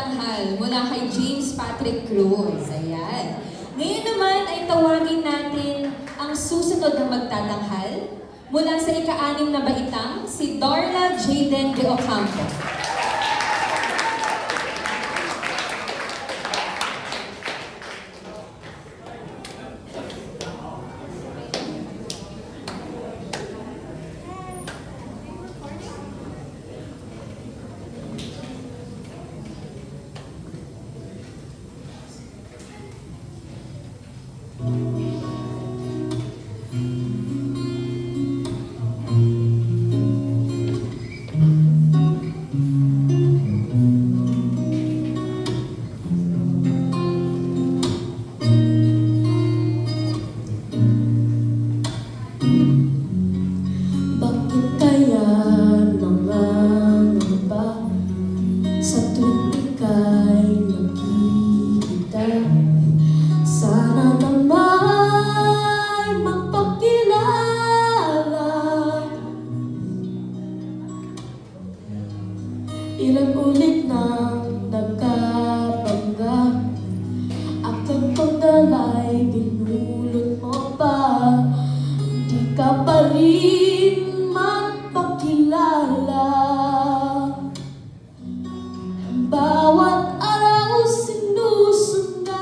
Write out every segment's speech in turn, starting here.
magtatanghal mula kay James Patrick Cruz. Ayan. Ngayon naman ay tawagin natin ang susunod na magtatanghal mula sa ika-6 na baitang, si Darla Jaden de Ocampo. Ilang ulit nang nagkabangga, aking pagdala'y binulot mo pa. Di ka pa rin magpakilala. Bawat araw sinusundan,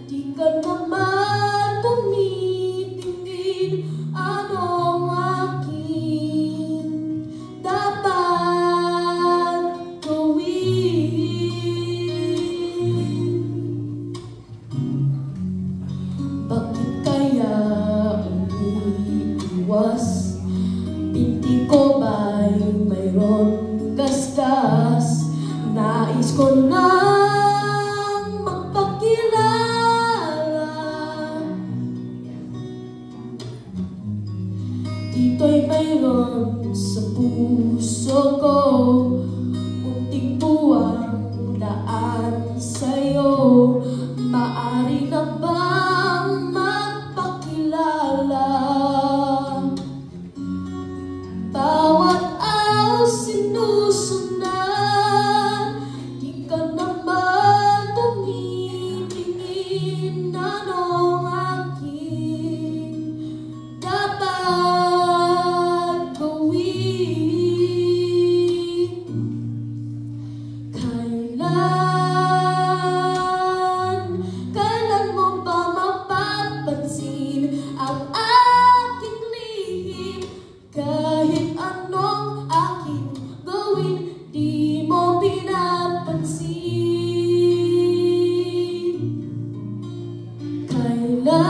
di ka naman tumitingin. Anong aking dapat gawin? Bakit kaya umiiwas? Binti ko ba'y mayroon gasgas? Nais ko nang magpakilala. Dito'y mayroon sa puso ko, munting buwang daan sa'yo. Maaari na bang magpakilala? Bawat araw sinusundan, di ka naman tumitingin. Anong aking dapat gawin? Kailan mo ba mapapansin ang aking lihim? Kahit anong aking gawin, di mo pinapansin. Kailan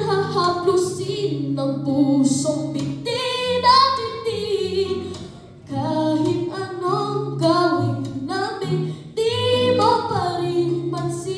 hahaplusin ng pusong biti na biti? Kahit anong gawin namin, di mo pa rin pansin.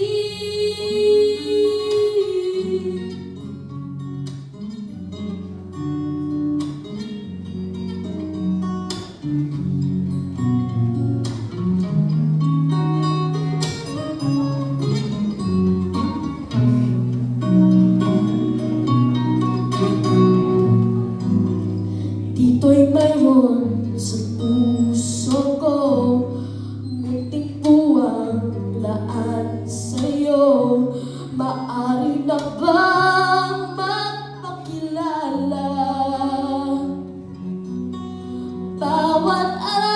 Dito'y mayroon sa puso ko, munting buwang laan sa'yo. Maaari na bang magpakilala? Bawat araw